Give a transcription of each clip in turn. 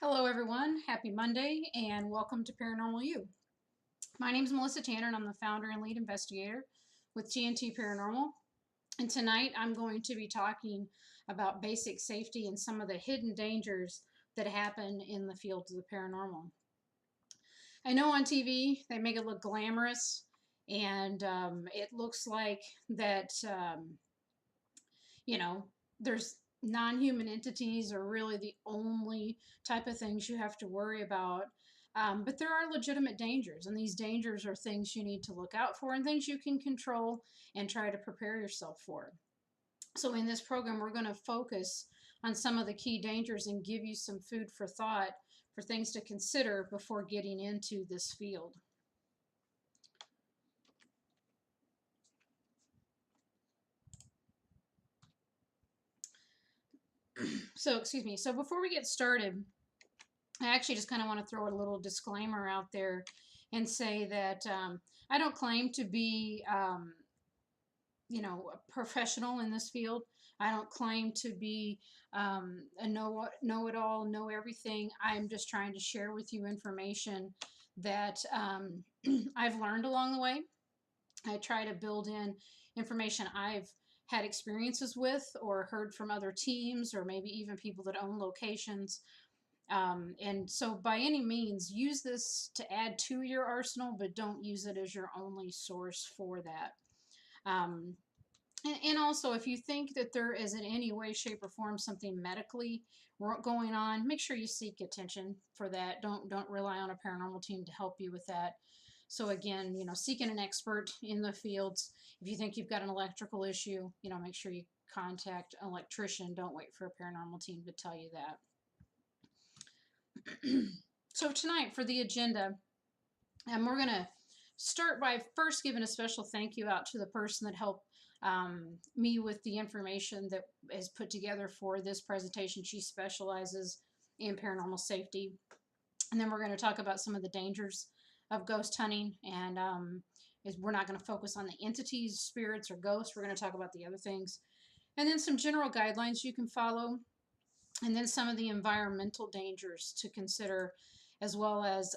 Hello everyone, happy Monday and welcome to Paranormal U. My name is Melissa Tanner and I'm the founder and lead investigator with TNT Paranormal. And tonight I'm going to be talking about basic safety and some of the hidden dangers that happen in the field of the paranormal. I know on TV they make it look glamorous and it looks like that, there's non-human entities are really the only type of things you have to worry about. But there are legitimate dangers, and these dangers are things you need to look out for and things you can control and try to prepare yourself for. So in this program, we're going to focus on some of the key dangers and give you some food for thought for things to consider before getting into this field. So before we get started, I actually just kind of want to throw a little disclaimer out there and say that I don't claim to be, a professional in this field. I don't claim to be a know-it-all, know everything. I'm just trying to share with you information that I've learned along the way. I try to build in information I've had experiences with or heard from other teams or maybe even people that own locations. And so by any means, use this to add to your arsenal, but don't use it as your only source for that. And also, if you think that there is in any way, shape, or form something medically going on, make sure you seek attention for that. Don't rely on a paranormal team to help you with that. So again, seeking an expert in the fields. If you think you've got an electrical issue, make sure you contact an electrician. Don't wait for a paranormal team to tell you that. So tonight for the agenda, we're going to start by first giving a special thank you out to the person that helped me with the information that is put together for this presentation. She specializes in paranormal safety. And then we're going to talk about some of the dangers of ghost hunting, and we're not going to focus on the entities, spirits, or ghosts. We're going to talk about the other things. And then some general guidelines you can follow, and then some of the environmental dangers to consider, as well as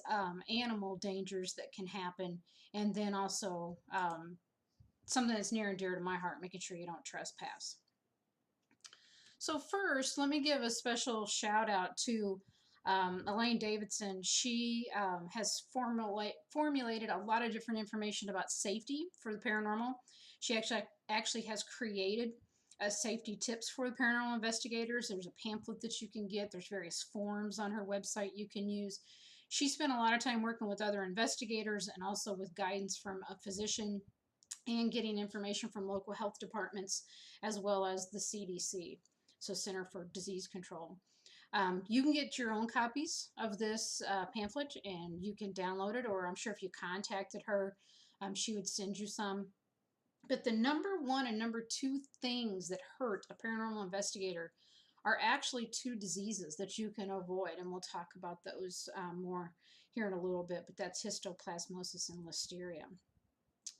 animal dangers that can happen, and then also something that's near and dear to my heart, making sure you don't trespass. So first, let me give a special shout out to Elaine Davidson. She has formulated a lot of different information about safety for the paranormal. She actually has created safety tips for the paranormal investigators. There's a pamphlet that you can get. There's various forms on her website you can use. She spent a lot of time working with other investigators and also with guidance from a physician and getting information from local health departments as well as the CDC, so Center for Disease Control. You can get your own copies of this pamphlet and you can download it, or I'm sure if you contacted her, she would send you some. But the number one and number two things that hurt a paranormal investigator are actually two diseases that you can avoid, and we'll talk about those more here in a little bit, but that's histoplasmosis and listeria.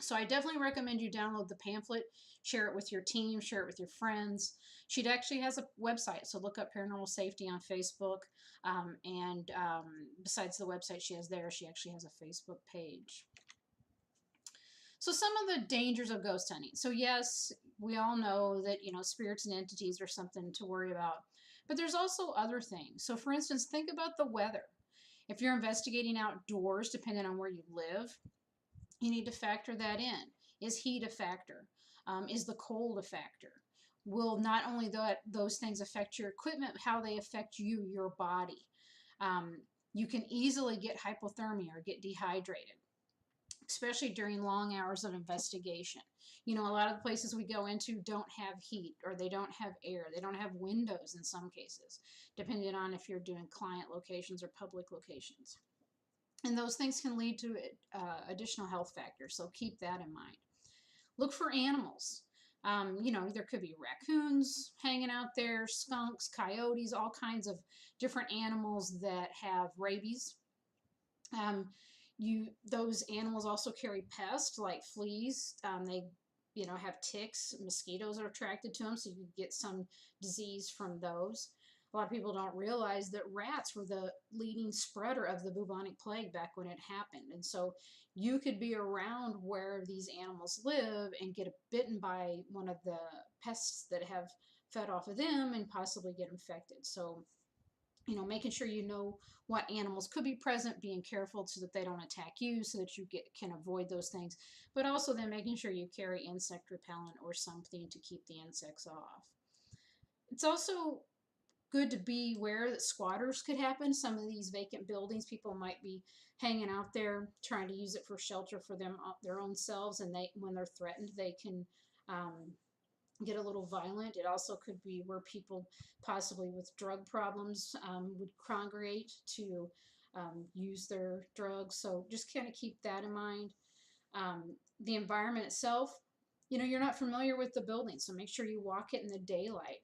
So I definitely recommend you download the pamphlet, share it with your team, share it with your friends. She actually has a website, so look up Paranormal Safety on Facebook, and besides the website she has there, she actually has a Facebook page. So some of the dangers of ghost hunting. So yes, we all know that, spirits and entities are something to worry about, but there's also other things. So for instance, think about the weather. If you're investigating outdoors, depending on where you live, you need to factor that in. Is heat a factor? Is the cold a factor? Will not only those things affect your equipment, how they affect you, your body. You can easily get hypothermia or get dehydrated, especially during long hours of investigation. A lot of the places we go into don't have heat, or they don't have air. They don't have windows in some cases, depending on if you're doing client locations or public locations. And those things can lead to additional health factors, so keep that in mind. Look for animals. There could be raccoons hanging out there, skunks, coyotes, all kinds of different animals that have rabies. Those animals also carry pests like fleas. They have ticks. Mosquitoes are attracted to them, so you can get some disease from those. A lot of people don't realize that rats were the leading spreader of the bubonic plague back when it happened. And so you could be around where these animals live and get bitten by one of the pests that have fed off of them and possibly get infected. So, making sure you know what animals could be present, being careful so that they don't attack you, so that you can avoid those things, but also then making sure you carry insect repellent or something to keep the insects off. It's also good to be aware that squatters could happen. Some of these vacant buildings, people might be hanging out there trying to use it for shelter for their own selves, and when they're threatened, they can get a little violent. It also could be where people possibly with drug problems would congregate to use their drugs. So just kind of keep that in mind. The environment itself, you're not familiar with the building, so make sure you walk it in the daylight.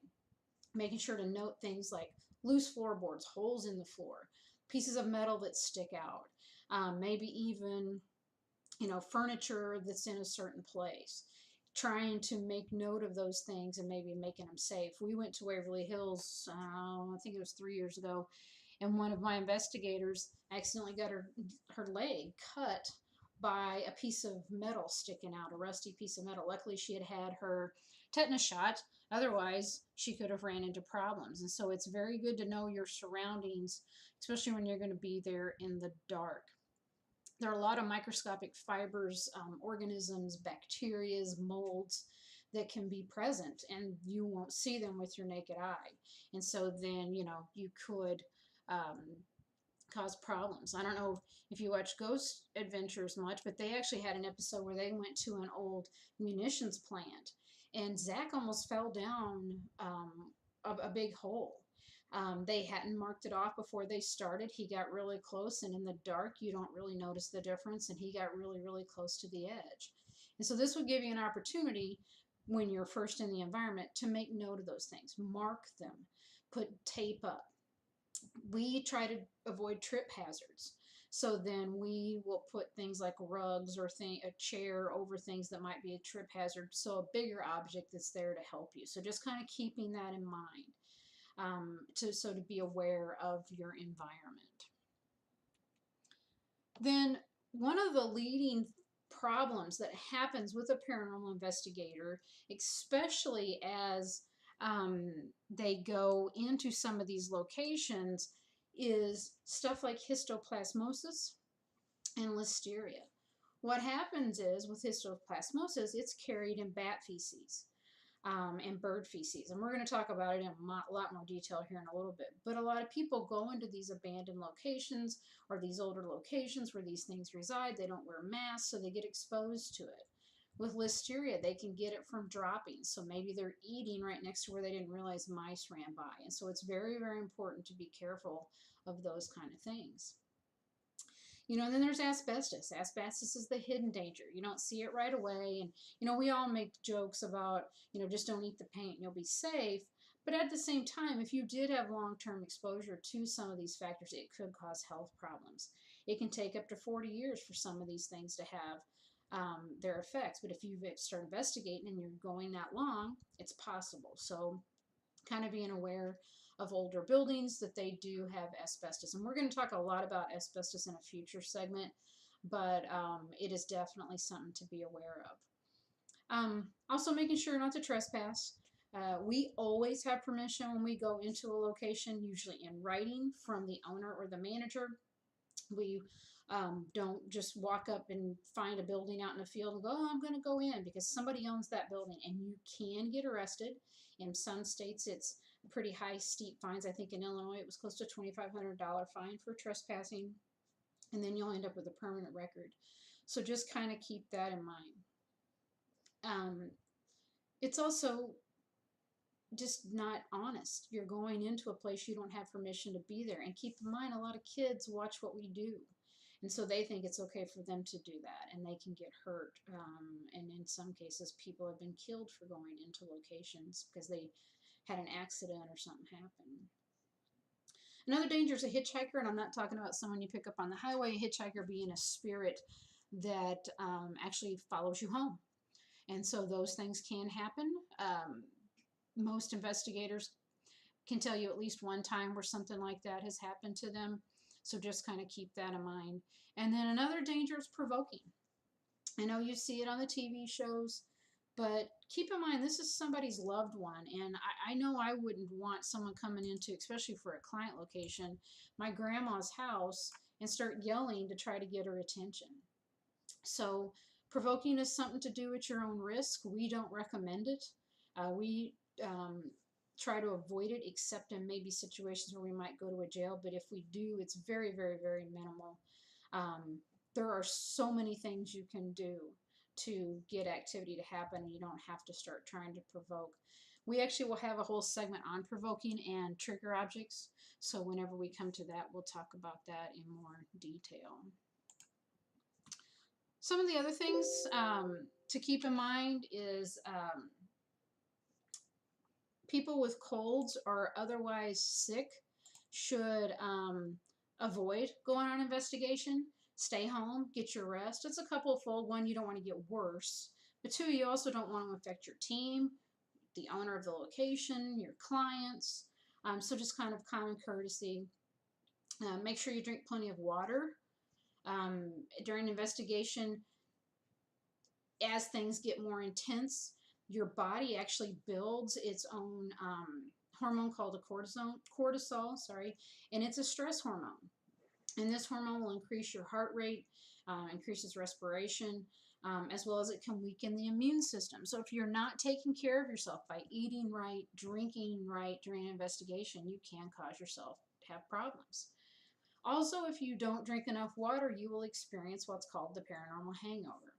Making sure to note things like loose floorboards, holes in the floor, pieces of metal that stick out, maybe even, furniture that's in a certain place. Trying to make note of those things and maybe making them safe. We went to Waverly Hills, I think it was 3 years ago, and one of my investigators accidentally got her leg cut by a piece of metal sticking out, a rusty piece of metal. Luckily, she had her tetanus shot. Otherwise, she could have ran into problems. And so it's very good to know your surroundings, especially when you're going to be there in the dark. There are a lot of microscopic fibers, organisms, bacteria, molds that can be present, and you won't see them with your naked eye. And so then, you could cause problems. I don't know if you watch Ghost Adventures much, but they actually had an episode where they went to an old munitions plant, and Zach almost fell down a big hole. They hadn't marked it off before they started. He got really close, and in the dark, you don't really notice the difference, and he got really, really close to the edge. And so this would give you an opportunity when you're first in the environment to make note of those things. Mark them. Put tape up. We try to avoid trip hazards. So then we will put things like rugs or a chair over things that might be a trip hazard. So a bigger object that's there to help you. So just kind of keeping that in mind. To be aware of your environment. Then one of the leading problems that happens with a paranormal investigator, especially as they go into some of these locations, is stuff like histoplasmosis and listeria. What happens is with histoplasmosis, it's carried in bat feces. And bird feces. And we're going to talk about it in a lot more detail here in a little bit. But a lot of people go into these abandoned locations or these older locations where these things reside. They don't wear masks, so they get exposed to it. With listeria, they can get it from droppings. So maybe they're eating right next to where they didn't realize mice ran by. And so it's very, very important to be careful of those kind of things. And then there's asbestos. Asbestos is the hidden danger. You don't see it right away. And, we all make jokes about, just don't eat the paint and you'll be safe. But at the same time, if you did have long-term exposure to some of these factors, it could cause health problems. It can take up to 40 years for some of these things to have their effects. But if you start investigating and you're going that long, it's possible. So kind of being aware of older buildings that they do have asbestos. And we're going to talk a lot about asbestos in a future segment, but it is definitely something to be aware of. Also making sure not to trespass. We always have permission when we go into a location, usually in writing from the owner or the manager. We don't just walk up and find a building out in the field and go, oh, I'm going to go in, because somebody owns that building and you can get arrested. In some states, it's pretty high, steep fines. I think in Illinois, it was close to $2,500 fine for trespassing, and then you'll end up with a permanent record. So just kind of keep that in mind. It's also just not honest. You're going into a place you don't have permission to be there. And keep in mind, a lot of kids watch what we do. And so they think it's okay for them to do that, and they can get hurt. And in some cases, people have been killed for going into locations because they had an accident or something happen. Another danger is a hitchhiker, and I'm not talking about someone you pick up on the highway. A hitchhiker being a spirit that actually follows you home. And so those things can happen. Most investigators can tell you at least one time where something like that has happened to them. So just kind of keep that in mind. And then another danger is provoking. I know you see it on the TV shows, but keep in mind this is somebody's loved one. And I know I wouldn't want someone coming into, especially for a client location, my grandma's house and start yelling to try to get her attention. So provoking is something to do at your own risk. We don't recommend it. We try to avoid it, except in maybe situations where we might go to a jail. But if we do, it's very, very, very minimal. There are so many things you can do to get activity to happen. You don't have to start trying to provoke. We actually will have a whole segment on provoking and trigger objects. So whenever we come to that, we'll talk about that in more detail. Some of the other things to keep in mind is people with colds or otherwise sick should avoid going on investigation. Stay home, get your rest. It's a couple fold. One, you don't want to get worse. But two, you also don't want to affect your team, the owner of the location, your clients. So just kind of common courtesy. Make sure you drink plenty of water. During investigation, as things get more intense, your body actually builds its own hormone called a cortisol, and it's a stress hormone. And this hormone will increase your heart rate, increases respiration, as well as it can weaken the immune system. So if you're not taking care of yourself by eating right, drinking right during an investigation, you can cause yourself to have problems. Also, if you don't drink enough water, you will experience what's called the paranormal hangover.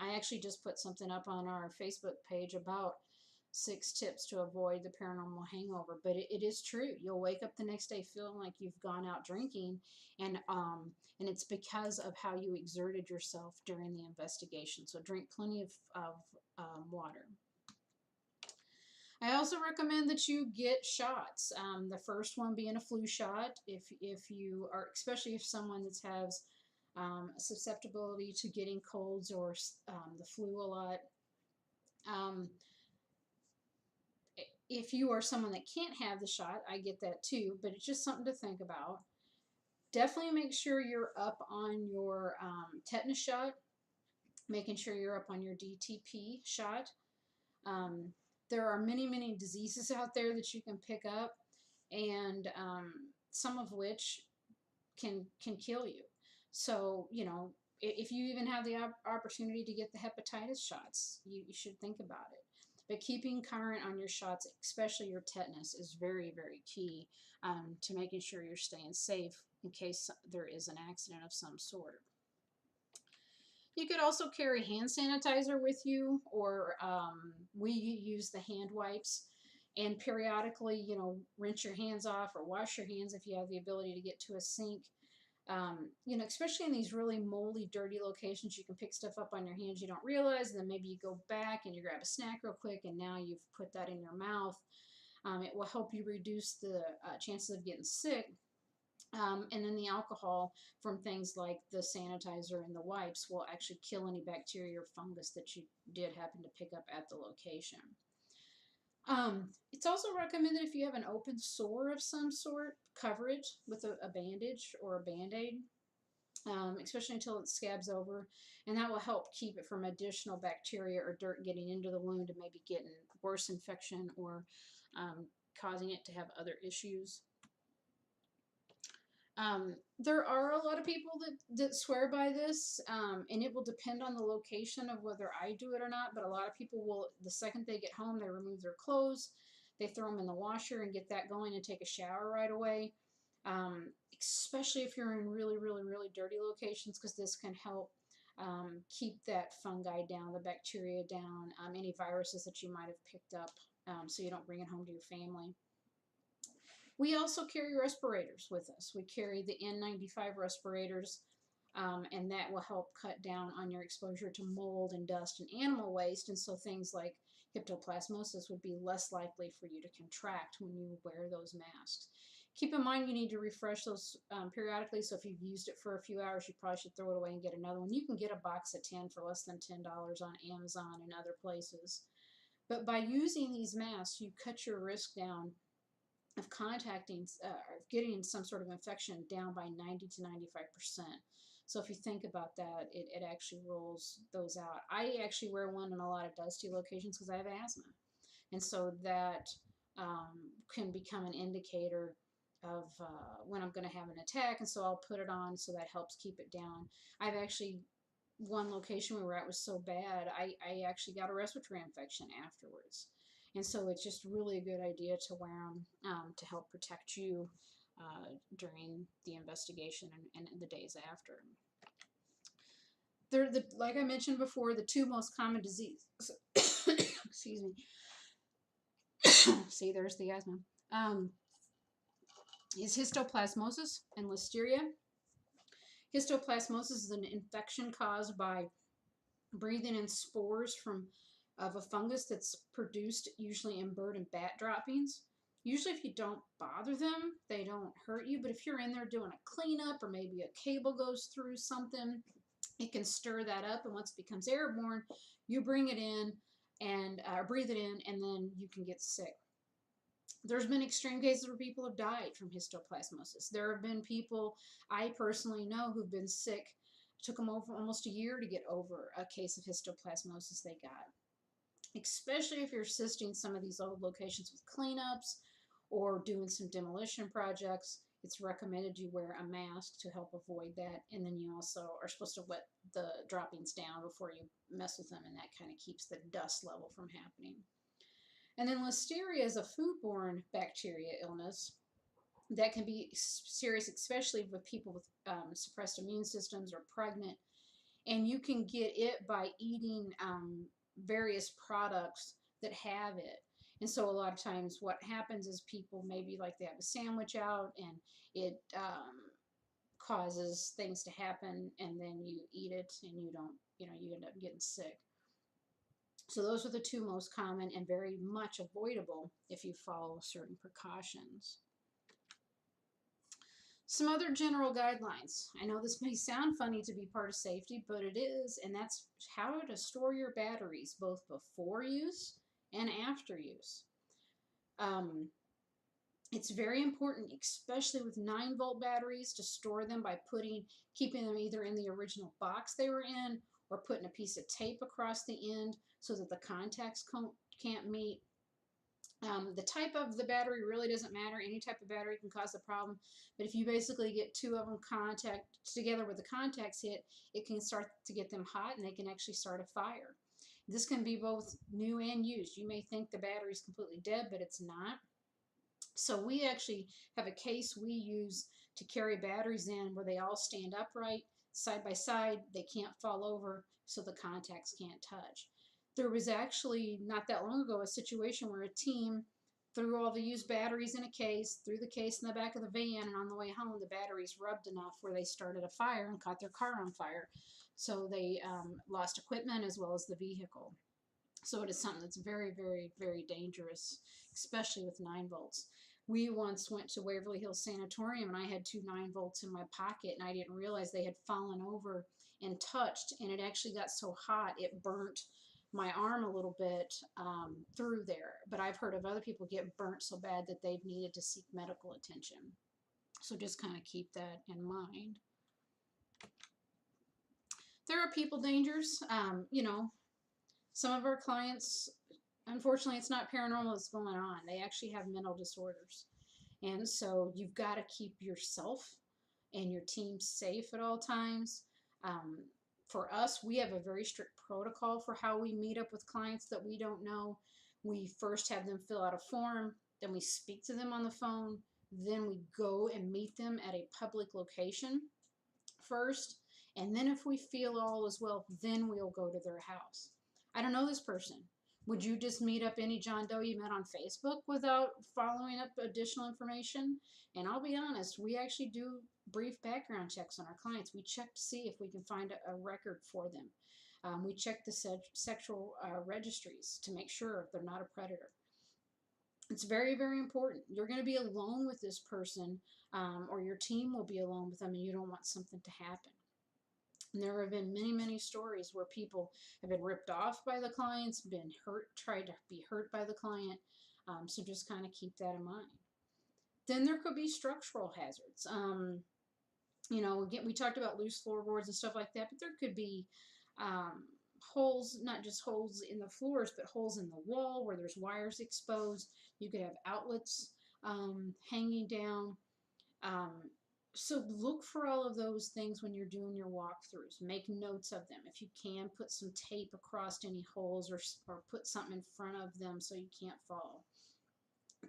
I actually just put something up on our Facebook page about 6 tips to avoid the paranormal hangover, but it is true. You'll wake up the next day feeling like you've gone out drinking, and it's because of how you exerted yourself during the investigation. So drink plenty of water. I also recommend that you get shots. The first one being a flu shot. If you are, especially if someone that has a susceptibility to getting colds or the flu a lot. If you are someone that can't have the shot, I get that too, but it's just something to think about. Definitely make sure you're up on your tetanus shot, making sure you're up on your DTP shot. There are many, many diseases out there that you can pick up, and some of which can kill you. So, you know, if you even have the opportunity to get the hepatitis shots, you should think about it. But keeping current on your shots, especially your tetanus, is very, very key to making sure you're staying safe in case there is an accident of some sort. You could also carry hand sanitizer with you, or we use the hand wipes. And periodically, you know, rinse your hands off or wash your hands if you have the ability to get to a sink. You know, especially in these really moldy, dirty locations, you can pick stuff up on your hands you don't realize, and then maybe you go back and you grab a snack real quick, and now you've put that in your mouth. It will help you reduce the chances of getting sick. And then the alcohol from things like the sanitizer and the wipes will actually kill any bacteria or fungus that you did happen to pick up at the location. It's also recommended if you have an open sore of some sort, cover it with a bandage or a Band-Aid, especially until it scabs over, and that will help keep it from additional bacteria or dirt getting into the wound and maybe getting worse infection or causing it to have other issues. There are a lot of people that swear by this, and it will depend on the location of whether I do it or not, but a lot of people will, the second they get home, they remove their clothes, they throw them in the washer and get that going and take a shower right away, especially if you're in really, really, really dirty locations, because this can help keep that fungi down, the bacteria down, any viruses that you might have picked up, so you don't bring it home to your family. We also carry respirators with us. We carry the N95 respirators, and that will help cut down on your exposure to mold and dust and animal waste, and so things like hepatoplasmosis would be less likely for you to contract when you wear those masks. Keep in mind you need to refresh those periodically, so if you've used it for a few hours, you probably should throw it away and get another one. You can get a box of 10 for less than $10 on Amazon and other places. But by using these masks, you cut your risk down of of getting some sort of infection down by 90 to 95%. So if you think about that, it actually rolls those out. I actually wear one in a lot of dusty locations because I have asthma. And so that can become an indicator of when I'm going to have an attack. And so I'll put it on, so that helps keep it down. I've actually, one location we were at was so bad, I actually got a respiratory infection afterwards. And so it's just really a good idea to wear them to help protect you during the investigation and the days after. They're like I mentioned before, the two most common diseases. Excuse me. See, there's the asthma. Is histoplasmosis and listeria. Histoplasmosis is an infection caused by breathing in spores of a fungus that's produced usually in bird and bat droppings. Usually if you don't bother them, they don't hurt you, but if you're in there doing a cleanup or maybe a cable goes through something, it can stir that up, and once it becomes airborne, you bring it in and breathe it in, and then you can get sick. There's been extreme cases where people have died from histoplasmosis. There have been people I personally know who've been sick. It took them over almost a year to get over a case of histoplasmosis they got. Especially if you're assisting some of these old locations with cleanups or doing some demolition projects, it's recommended you wear a mask to help avoid that. And then you also are supposed to wet the droppings down before you mess with them, and that kind of keeps the dust level from happening. And then listeria is a foodborne bacteria illness that can be serious, especially with people with suppressed immune systems or pregnant. And you can get it by eating various products that have it. And so a lot of times what happens is people maybe like they have a sandwich out and it causes things to happen, and then you eat it and you don't, you end up getting sick. So those are the two most common and very much avoidable if you follow certain precautions. Some other general guidelines. I know this may sound funny to be part of safety, but it is, and that's how to store your batteries, both before use and after use. It's very important, especially with 9-volt batteries, to store them by keeping them either in the original box they were in or putting a piece of tape across the end so that the contacts can't meet. The type of the battery really doesn't matter. Any type of battery can cause a problem. But if you basically get two of them together where the contacts hit, it can start to get them hot, and they can actually start a fire. This can be both new and used. You may think the battery is completely dead, but it's not. So we actually have a case we use to carry batteries in where they all stand upright, side by side. They can't fall over, so the contacts can't touch. There was actually, not that long ago, a situation where a team threw all the used batteries in a case, threw the case in the back of the van, and on the way home, the batteries rubbed enough where they started a fire and caught their car on fire. So they lost equipment as well as the vehicle. So it is something that's very, very, very dangerous, especially with 9 volts. We once went to Waverly Hills Sanatorium, and I had 2 9 volts in my pocket, and I didn't realize they had fallen over and touched, and it actually got so hot it burnt my arm a little bit through there. But I've heard of other people get burnt so bad that they've needed to seek medical attention. So just kind of keep that in mind. There are people dangers. Some of our clients, unfortunately, it's not paranormal that's going on. They actually have mental disorders. And so you've got to keep yourself and your team safe at all times. For us, we have a very strict protocol for how we meet up with clients that we don't know. We first have them fill out a form, then we speak to them on the phone, then we go and meet them at a public location first, and then if we feel all is well, then we'll go to their house. I don't know this person. Would you just meet up any John Doe you met on Facebook without following up additional information? And I'll be honest, we actually do brief background checks on our clients. We check to see if we can find a record for them. We check the sexual registries to make sure they're not a predator. It's very, very important. You're going to be alone with this person, or your team will be alone with them, and you don't want something to happen. And there have been many, many stories where people have been ripped off by the clients, been hurt, tried to be hurt by the client. So just kind of keep that in mind. Then there could be structural hazards. You know, again, we talked about loose floorboards and stuff like that, but there could be holes, not just holes in the floors, but holes in the wall where there's wires exposed. You could have outlets hanging down. So look for all of those things when you're doing your walkthroughs. Make notes of them. If you can, put some tape across any holes, or put something in front of them so you can't fall.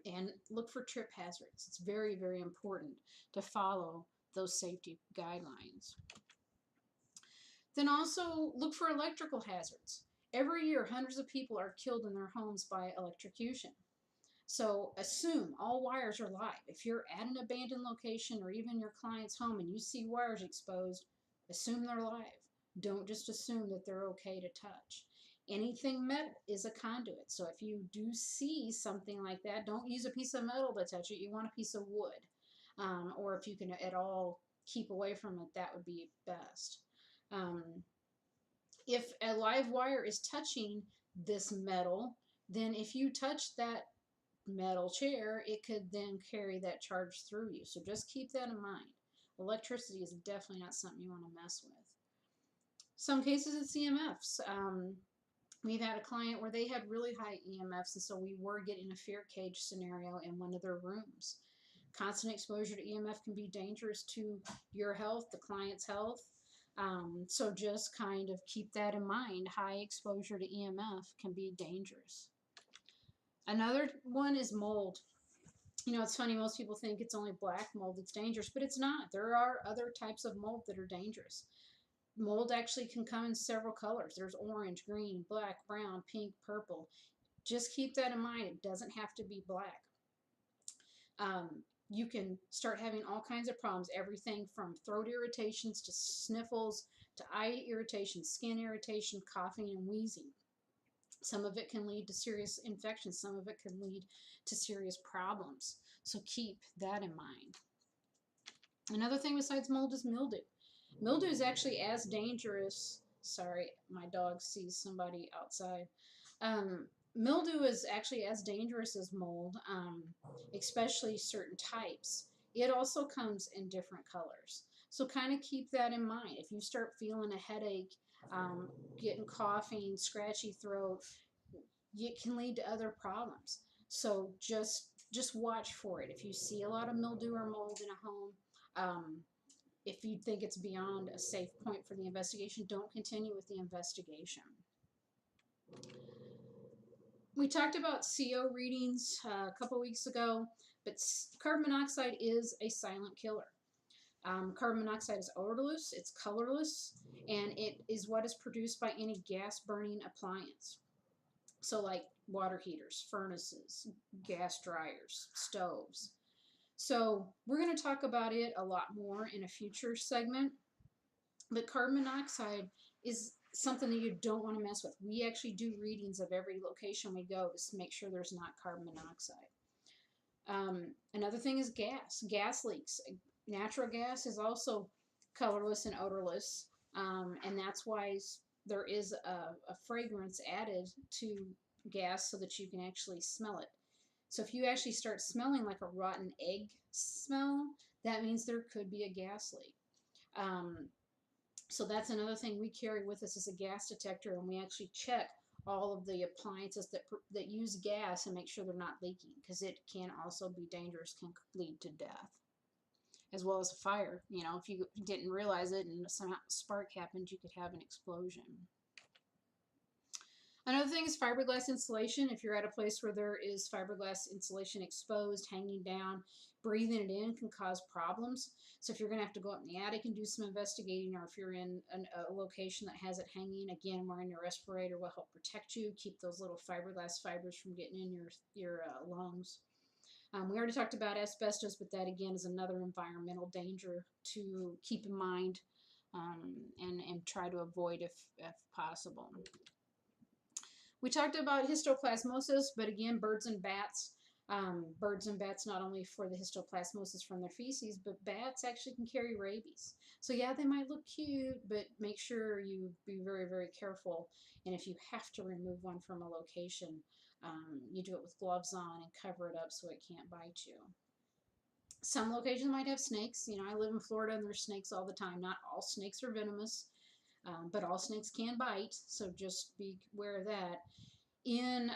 And look for trip hazards. It's very, very important to follow those safety guidelines. Then also look for electrical hazards. Every year, hundreds of people are killed in their homes by electrocution. So assume all wires are live. If you're at an abandoned location or even your client's home and you see wires exposed, assume they're live. Don't just assume that they're okay to touch. Anything metal is a conduit. So if you do see something like that, don't use a piece of metal to touch it. You want a piece of wood. Or if you can at all keep away from it, that would be best. If a live wire is touching this metal, then if you touch that metal chair, it could then carry that charge through you. So just keep that in mind. Electricity is definitely not something you want to mess with. Some cases it's EMFs. We've had a client where they had really high EMFs, and so we were getting a fear cage scenario in one of their rooms. Constant exposure to EMF can be dangerous to your health, the client's health. So just kind of keep that in mind. High exposure to EMF can be dangerous. Another one is mold. You know, it's funny, most people think it's only black mold that's dangerous, but it's not. There are other types of mold that are dangerous. Mold actually can come in several colors. There's orange, green, black, brown, pink, purple. Just keep that in mind. It doesn't have to be black. You can start having all kinds of problems, everything from throat irritations to sniffles to eye irritation, skin irritation, coughing, and wheezing. Some of it can lead to serious infections. Some of it can lead to serious problems. So keep that in mind. Another thing besides mold is mildew. Mildew is actually as dangerous. Sorry, my dog sees somebody outside. Mildew is actually as dangerous as mold, especially certain types. It also comes in different colors. So kind of keep that in mind. If you start feeling a headache, getting coughing, scratchy throat, it can lead to other problems. So just watch for it. If you see a lot of mildew or mold in a home, if you think it's beyond a safe point for the investigation, don't continue with the investigation. We talked about CO readings a couple weeks ago, but carbon monoxide is a silent killer. Carbon monoxide is odorless, it's colorless, and it is what is produced by any gas burning appliance. So like water heaters, furnaces, gas dryers, stoves. So we're going to talk about it a lot more in a future segment, but carbon monoxide is something that you don't want to mess with. We actually do readings of every location we go to make sure there's not carbon monoxide. Another thing is gas leaks. Natural gas is also colorless and odorless, and that's why there is a fragrance added to gas so that you can actually smell it. So if you actually start smelling like a rotten egg smell, that means there could be a gas leak. So that's another thing we carry with us, is a gas detector, and we actually check all of the appliances that use gas and make sure they're not leaking, because it can also be dangerous, can lead to death, as well as a fire. You know, if you didn't realize it and some spark happened, you could have an explosion. Another thing is fiberglass insulation. If you're at a place where there is fiberglass insulation exposed, hanging down, breathing it in can cause problems. So if you're going to have to go up in the attic and do some investigating, or if you're in a location that has it hanging, again, wearing your respirator will help protect you, keep those little fiberglass fibers from getting in your lungs. We already talked about asbestos, but that again is another environmental danger to keep in mind and try to avoid if possible. We talked about histoplasmosis, but again, birds and bats Birds and bats, not only for the histoplasmosis from their feces, but bats actually can carry rabies. So yeah, they might look cute, but make sure you be very, very careful. And if you have to remove one from a location, you do it with gloves on and cover it up so it can't bite you. Some locations might have snakes. You know, I live in Florida and there's snakes all the time. Not all snakes are venomous, but all snakes can bite. So just be aware of that. In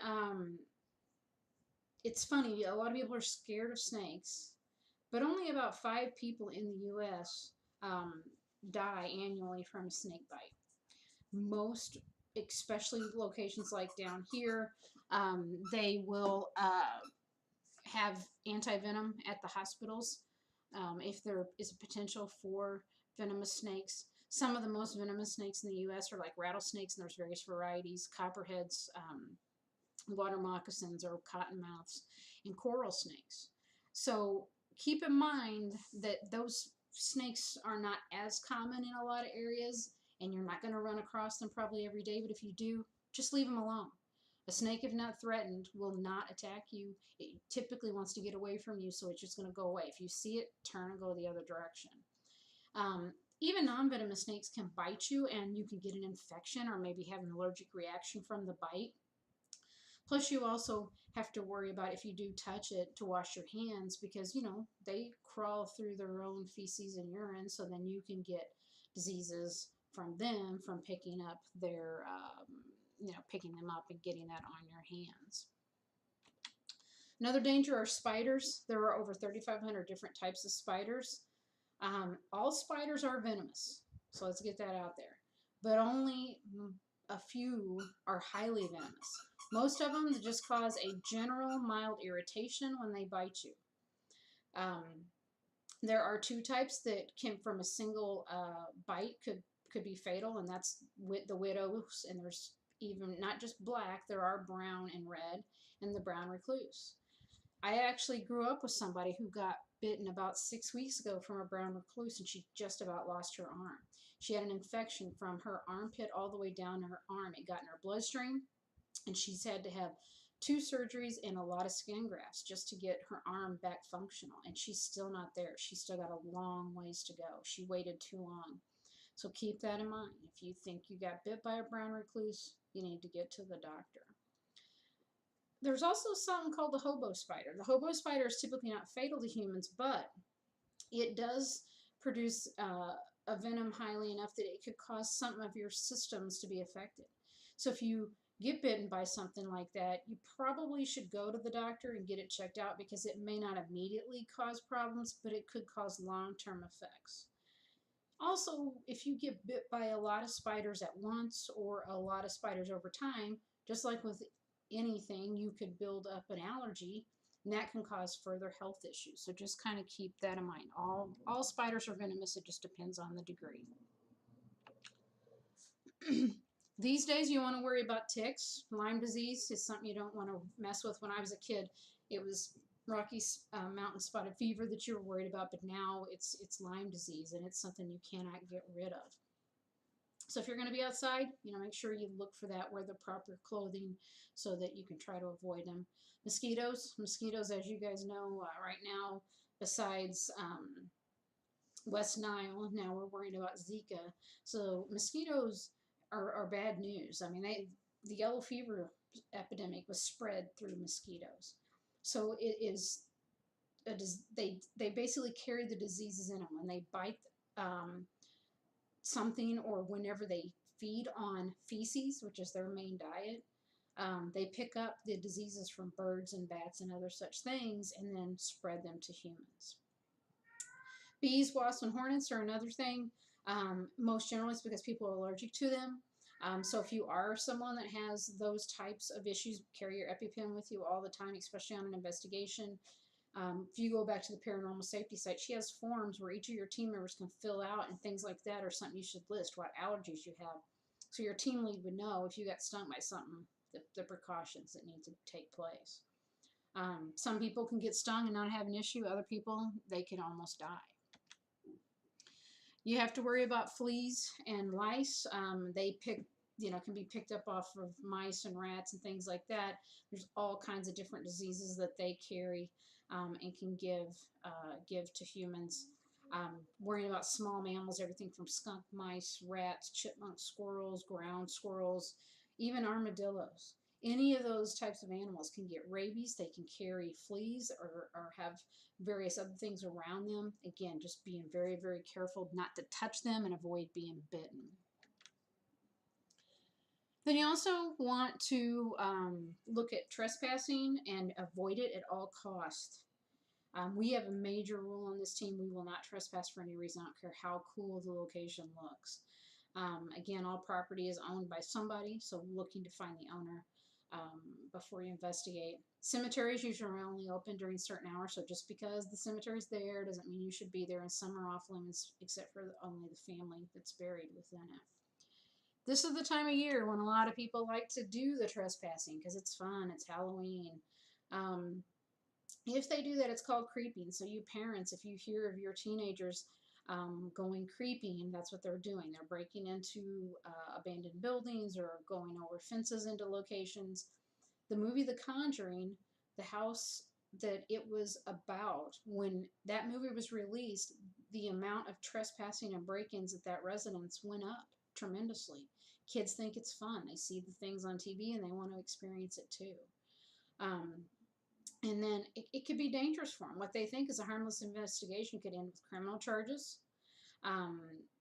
It's funny, a lot of people are scared of snakes, but only about 5 people in the U.S. Die annually from a snake bite. Most, especially locations like down here, they will have anti-venom at the hospitals if there is a potential for venomous snakes. Some of the most venomous snakes in the U.S. are like rattlesnakes, and there's various varieties, copperheads, water moccasins or cottonmouths, and coral snakes. So keep in mind that those snakes are not as common in a lot of areas, and you're not going to run across them probably every day, but if you do, just leave them alone. A snake, if not threatened, will not attack you. It typically wants to get away from you, so it's just going to go away. If you see it, turn and go the other direction. Even non-venomous snakes can bite you, and you can get an infection or maybe have an allergic reaction from the bite. Plus, you also have to worry about, if you do touch it, to wash your hands, because, you know, they crawl through their own feces and urine, so then you can get diseases from them from picking up their, picking them up and getting that on your hands. Another danger are spiders. There are over 3,500 different types of spiders. All spiders are venomous, so let's get that out there. But only a few are highly venomous. Most of them just cause a general mild irritation when they bite you. There are 2 types that can, from a single bite, could be fatal, and that's the widows, and there's even not just black, there are brown and red, and the brown recluse. I actually grew up with somebody who got bitten about 6 weeks ago from a brown recluse, and she just about lost her arm. She had an infection from her armpit all the way down her arm. It got in her bloodstream, and she's had to have 2 surgeries and a lot of skin grafts just to get her arm back functional, and she's still not there. She's still got a long ways to go. She waited too long. So keep that in mind. If you think you got bit by a brown recluse, you need to get to the doctor. There's also something called the hobo spider. The hobo spider is typically not fatal to humans, but it does produce a venom highly enough that it could cause some of your systems to be affected. So if you get bitten by something like that, you probably should go to the doctor and get it checked out, because it may not immediately cause problems, but it could cause long-term effects. Also, if you get bit by a lot of spiders at once or a lot of spiders over time, just like with anything, you could build up an allergy, and that can cause further health issues. So just kind of keep that in mind. All spiders are venomous. It just depends on the degree. These days, you want to worry about ticks. Lyme disease is something you don't want to mess with. When I was a kid, it was Rocky Mountain spotted fever that you were worried about, but now it's Lyme disease, and it's something you cannot get rid of. So if you're going to be outside, make sure you look for that, wear the proper clothing so that you can try to avoid them. Mosquitoes, as you guys know, right now, besides West Nile, now we're worried about Zika. So mosquitoes are bad news. I mean, the yellow fever epidemic was spread through mosquitoes. So it is, they basically carry the diseases in them. When they bite something, or whenever they feed on feces, which is their main diet, they pick up the diseases from birds and bats and other such things and then spread them to humans. Bees, wasps, and hornets are another thing. Most generally it's because people are allergic to them. So if you are someone that has those types of issues, carry your EpiPen with you all the time, especially on an investigation. If you go back to the Paranormal Safety site, she has forms where each of your team members can fill out, and things like that are something you should list, what allergies you have. So your team lead would know if you got stung by something, the precautions that need to take place. Some people can get stung and not have an issue. Other people, they can almost die. You have to worry about fleas and lice. They pick can be picked up off of mice and rats and things like that. There's all kinds of different diseases that they carry, and can give to humans. Worrying about small mammals, everything from skunk, mice, rats, chipmunks, squirrels, ground squirrels, even armadillos. Any of those types of animals can get rabies. They can carry fleas, or have various other things around them. Again, just being very, very careful not to touch them and avoid being bitten. Then you also want to look at trespassing and avoid it at all costs. We have a major rule on this team. We will not trespass for any reason. I don't care how cool the location looks. Again, all property is owned by somebody, so looking to find the owner before you investigate. Cemeteries usually are only open during certain hours, so just because the cemetery's there doesn't mean you should be there, and some are off limits except for only the family that's buried within it. This is the time of year when a lot of people like to do the trespassing because it's fun, it's Halloween. If they do that, it's called creeping. So you parents, if you hear of your teenagers going creeping, that's what they're doing. They're breaking into abandoned buildings or going over fences into locations. The movie The Conjuring, the house that it was about, when that movie was released, the amount of trespassing and break-ins at that residence went up tremendously. Kids think it's fun. They see the things on TV and they want to experience it too. And then it could be dangerous for them. What they think is a harmless investigation could end with criminal charges.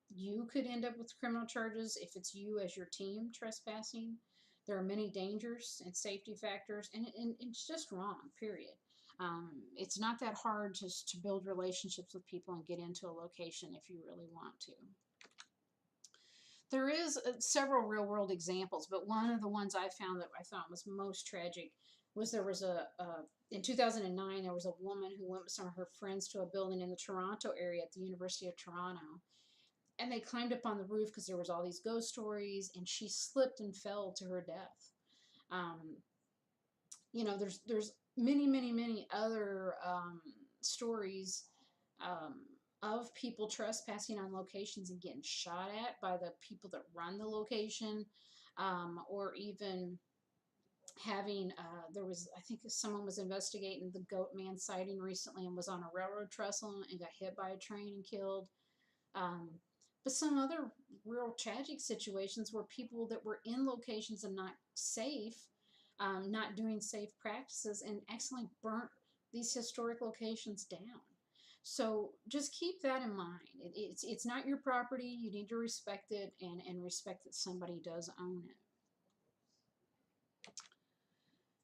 You could end up with criminal charges if it's you as your team trespassing. There are many dangers and safety factors, and it's just wrong, period. It's not that hard just to build relationships with people and get into a location if you really want to. There is several real-world examples, but one of the ones I found that I thought was most tragic was there was in 2009, there was a woman who went with some of her friends to a building in the Toronto area at the University of Toronto. And they climbed up on the roof because there was all these ghost stories, and she slipped and fell to her death. There's many other stories of people trespassing on locations and getting shot at by the people that run the location, or even having, I think someone was investigating the Goat Man sighting recently and was on a railroad trestle and got hit by a train and killed. But some other real tragic situations were people that were in locations and not safe, not doing safe practices, and accidentally burnt these historic locations down. So just keep that in mind. It's not your property. You need to respect it, and respect that somebody does own it.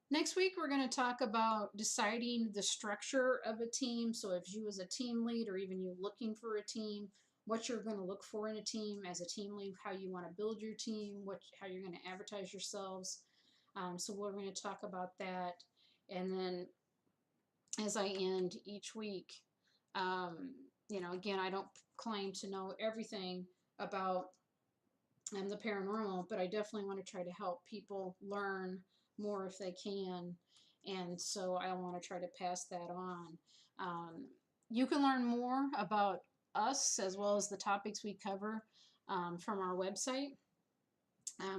Next week, we're going to talk about deciding the structure of a team. So if you as a team lead, or even you looking for a team, what you're going to look for in a team as a team lead, how you want to build your team, how you're going to advertise yourselves. So we're going to talk about that. And then as I end each week, again, I don't claim to know everything about the paranormal, but I definitely want to try to help people learn more if they can, and so I want to try to pass that on. You can learn more about us as well as the topics we cover from our website.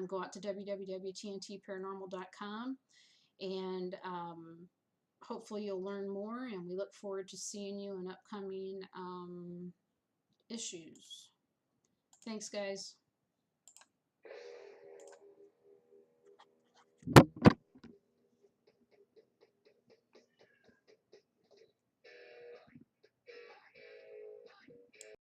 Go out to www.tntparanormal.com, and hopefully you'll learn more, and we look forward to seeing you in upcoming issues. Thanks, guys.